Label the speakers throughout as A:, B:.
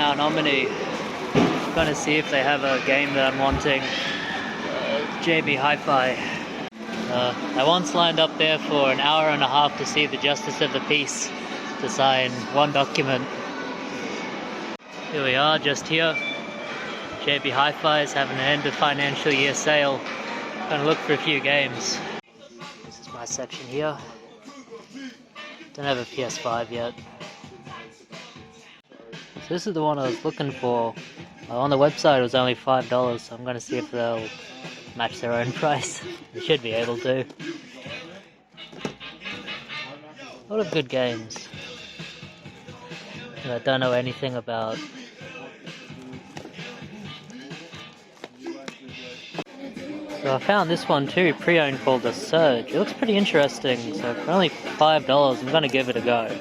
A: Mount Omni. Gonna see if they have a game that I'm wanting. JB Hi-Fi. I once lined up there for an hour and a half to see the Justice of the Peace to sign one document. Here we are, just here. JB Hi-Fi is having an end of financial year sale. Gonna look for a few games. This is my section here. Don't have a PS5 yet. So this is the one I was looking for. On the website it was only $5, so I'm gonna see if they'll match their own price. They should be able to. A lot of good games that I don't know anything about. So I found this one too, pre-owned, called The Surge. It looks pretty interesting, so for only $5 I'm gonna give it a go.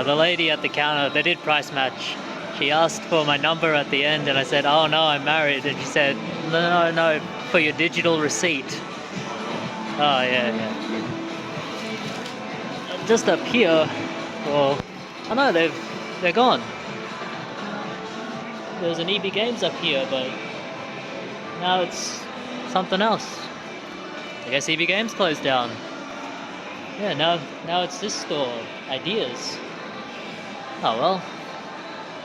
A: The lady at the counter, they did price match. She asked for my number at the end and I said, oh no, I'm married. And she said, no, for your digital receipt. Oh yeah. Just up here, well, oh no, they're gone. There was an EB Games up here, but now it's something else. I guess EB Games closed down. Yeah, now it's this store, Ideas. Oh well,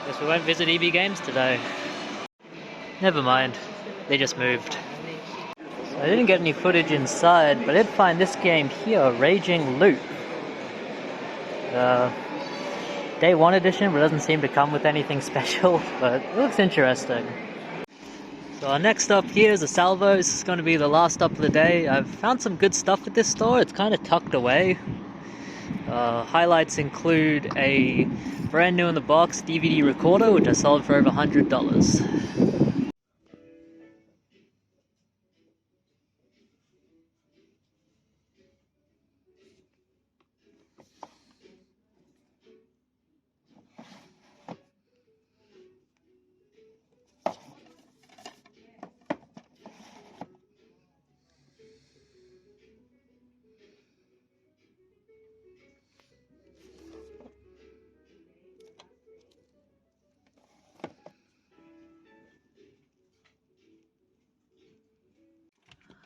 A: guess we won't visit EB Games today. Never mind, they just moved. So I didn't get any footage inside, but I did find this game here, Raging Loop. Day 1 edition, but it doesn't seem to come with anything special, but it looks interesting. So our next stop here is a Salvo. This is going to be the last stop of the day. I've found some good stuff at this store. It's kind of tucked away. Highlights include a brand new in the box DVD recorder, which I sold for over $100.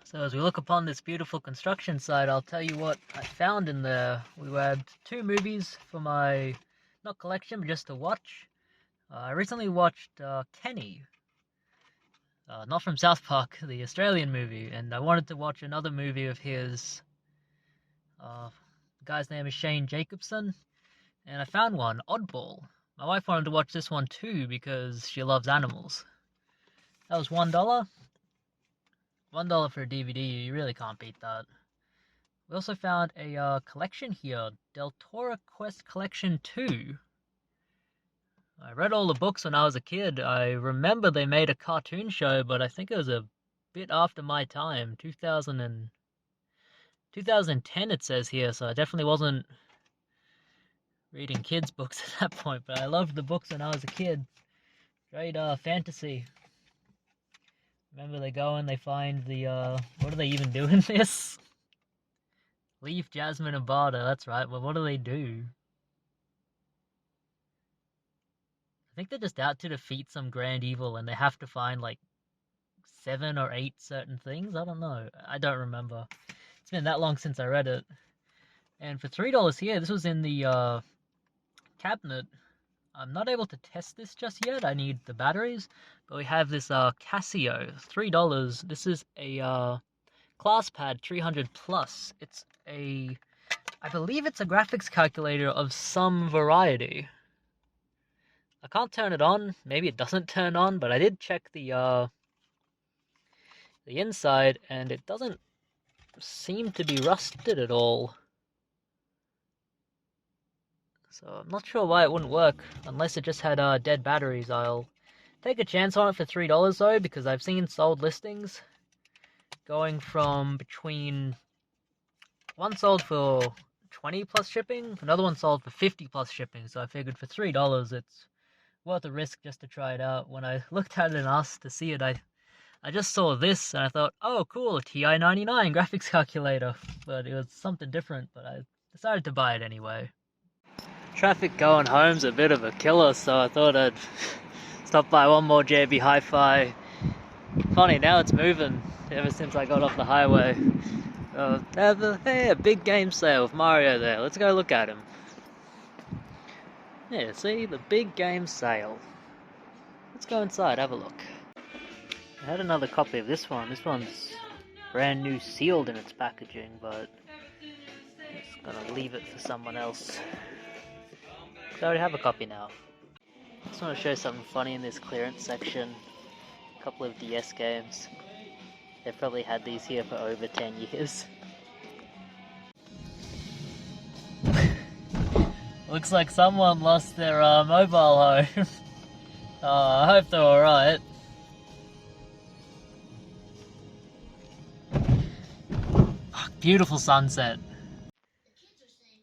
A: So as we look upon this beautiful construction site, I'll tell you what I found in there. We had 2 movies for my, not collection, but just to watch. I recently watched Kenny, not from South Park, the Australian movie, and I wanted to watch another movie of his. The guy's name is Shane Jacobson, and I found one, Oddball. My wife wanted to watch this one too because she loves animals. That was $1. $1 for a DVD, you really can't beat that. We also found a collection here, Deltora Quest Collection 2. I read all the books when I was a kid. I remember they made a cartoon show, but I think it was a bit after my time, 2010 it says here, so I definitely wasn't reading kids' books at that point, but I loved the books when I was a kid. Great fantasy. Remember they go and they find the, what do they even do in this? Leaf, Jasmine, and Barter, that's right. Well, what do they do? I think they're just out to defeat some grand evil and they have to find like 7 or 8 certain things. I don't know. I don't remember. It's been that long since I read it. And for $3 here, this was in the cabinet. I'm not able to test this just yet. I need the batteries. But we have this Casio, $3. This is a ClassPad 300 Plus. It's a, I believe it's a graphics calculator of some variety. I can't turn it on. Maybe it doesn't turn on, but I did check the inside, and it doesn't seem to be rusted at all. So I'm not sure why it wouldn't work, unless it just had dead batteries. I'll take a chance on it for $3 though, because I've seen sold listings going from between, one sold for 20 plus shipping, another one sold for 50 plus shipping, so I figured for $3 it's worth a risk just to try it out. When I looked at it and asked to see it, I just saw this and I thought, oh cool, a TI-99 graphics calculator, but it was something different, but I decided to buy it anyway. Traffic going home's a bit of a killer, so I thought I'd stop by one more JB Hi-Fi. Funny, now it's moving ever since I got off the highway. Hey, a big game sale with Mario there. Let's go look at him. Yeah, see, the big game sale. Let's go inside, have a look. I had another copy of this one. This one's brand new, sealed in its packaging, but I'm just gonna leave it for someone else. I already have a copy now. Just want to show something funny in this clearance section. A couple of DS games. They've probably had these here for over 10 years. Looks like someone lost their mobile home. I hope they're alright. Beautiful sunset.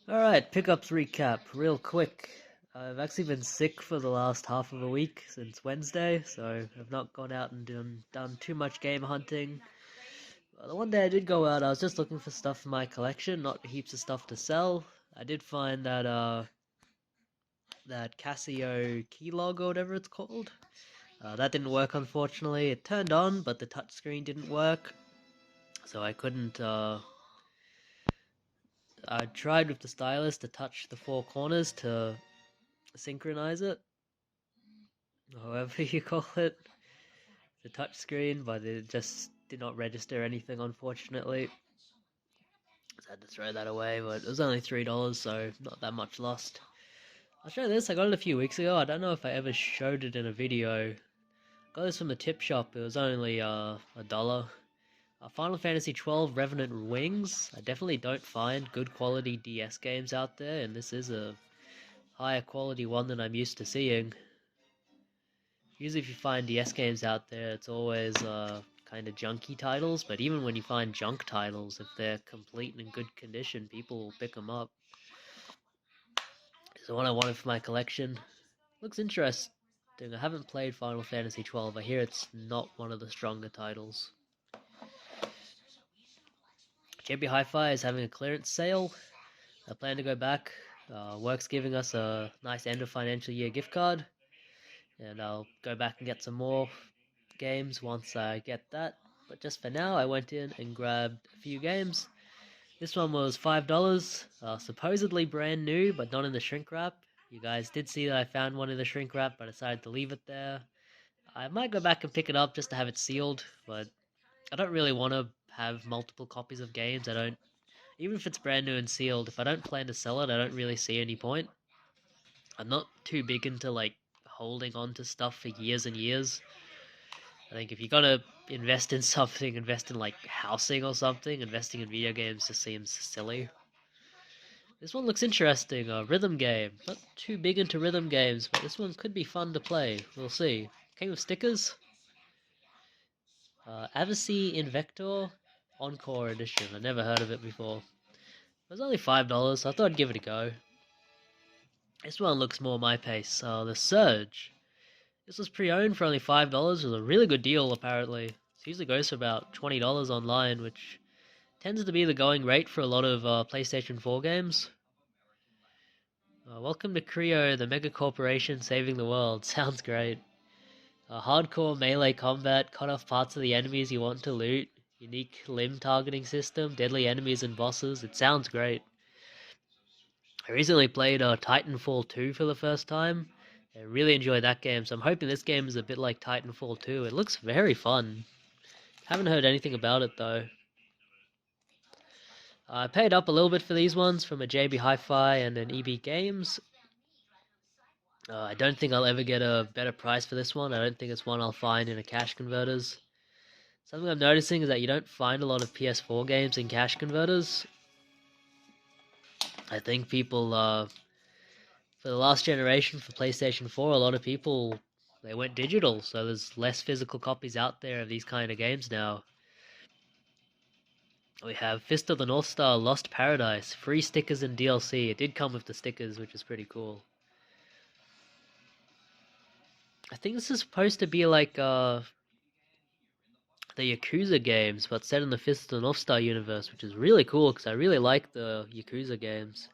A: Alright, pickups recap, real quick. I've actually been sick for the last half of a week since Wednesday, so I've not gone out and done too much game hunting. The one day I did go out, I was just looking for stuff for my collection, not heaps of stuff to sell. I did find that that Casio keylog or whatever it's called. That didn't work, unfortunately. It turned on, but the touchscreen didn't work, so I couldn't. I tried with the stylus to touch the four corners to synchronize it, however you call it, the touchscreen, but it just did not register anything, unfortunately. So I had to throw that away, but it was only $3, so not that much lost. I'll show this. I got it a few weeks ago. I don't know if I ever showed it in a video. Got this from the tip shop. It was only $1. Final Fantasy XII Revenant Wings. I definitely don't find good quality DS games out there, and this is a higher quality one than I'm used to seeing. Usually if you find DS games out there, it's always kind of junky titles, but even when you find junk titles, if they're complete and in good condition, people will pick them up. It's the one I wanted for my collection. Looks interesting. I haven't played Final Fantasy XII. I hear it's not one of the stronger titles. JB Hi-Fi is having a clearance sale. I plan to go back. Work's giving us a nice end of financial year gift card, and I'll go back and get some more games once I get that. But just for now, I went in and grabbed a few games. This one was $5, supposedly brand new, but not in the shrink wrap. You guys did see that I found one in the shrink wrap, but I decided to leave it there. I might go back and pick it up just to have it sealed, but I don't really want to have multiple copies of games. I don't, even if it's brand new and sealed, if I don't plan to sell it, I don't really see any point. I'm not too big into like holding on to stuff for years and years. I think if you're gonna invest in something, invest in like housing or something. Investing in video games just seems silly. This one looks interesting, a rhythm game. Not too big into rhythm games, but this one could be fun to play. We'll see. Came with stickers. Avicii Invector Encore Edition. I never heard of it before. It was only $5, so I thought I'd give it a go. This one looks more my pace. The Surge. This was pre-owned for only $5. It was a really good deal, apparently. It usually goes for about $20 online, which tends to be the going rate for a lot of PlayStation 4 games. Welcome to Creo, the mega corporation saving the world. Sounds great. Hardcore melee combat, cut off parts of the enemies you want to loot, unique limb targeting system, deadly enemies and bosses. It sounds great. I recently played Titanfall 2 for the first time. I really enjoyed that game, so I'm hoping this game is a bit like Titanfall 2. It looks very fun. Haven't heard anything about it though. I paid up a little bit for these ones from a JB Hi-Fi and an EB Games. I don't think I'll ever get a better price for this one. I don't think it's one I'll find in a cash converters. Something I'm noticing is that you don't find a lot of PS4 games in cash converters. I think people, for the last generation, for PlayStation 4, a lot of people, they went digital, so there's less physical copies out there of these kind of games now. We have Fist of the North Star Lost Paradise, free stickers and DLC. It did come with the stickers, which is pretty cool. I think this is supposed to be like the Yakuza games, but set in the Fist of the North Star universe, which is really cool because I really like the Yakuza games.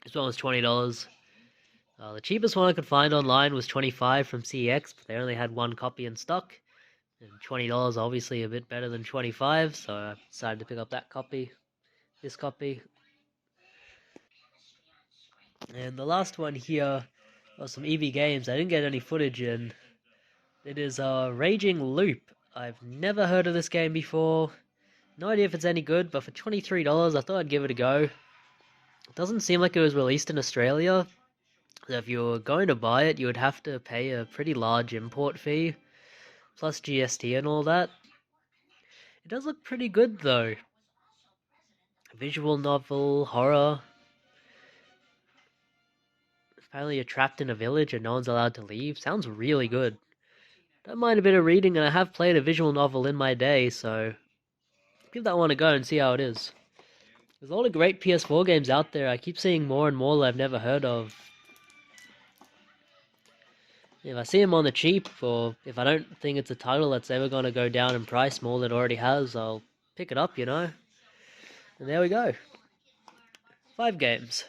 A: This one was $20. The cheapest one I could find online was $25 from CX, but they only had one copy in stock. And $20 obviously a bit better than $25, so I decided to pick up that copy, this copy. And the last one here was some EV games. I didn't get any footage in. It is Raging Loop. I've never heard of this game before. No idea if it's any good, but for $23 I thought I'd give it a go. It doesn't seem like it was released in Australia. So if you were going to buy it, you would have to pay a pretty large import fee, plus GST and all that. It does look pretty good though. Visual novel, horror. Apparently you're trapped in a village and no one's allowed to leave. Sounds really good. Don't mind a bit of reading, and I have played a visual novel in my day, so give that one a go and see how it is. There's a lot of great PS4 games out there. I keep seeing more and more that I've never heard of. If I see them on the cheap, or if I don't think it's a title that's ever going to go down in price more than it already has, I'll pick it up, you know? And there we go. 5 games.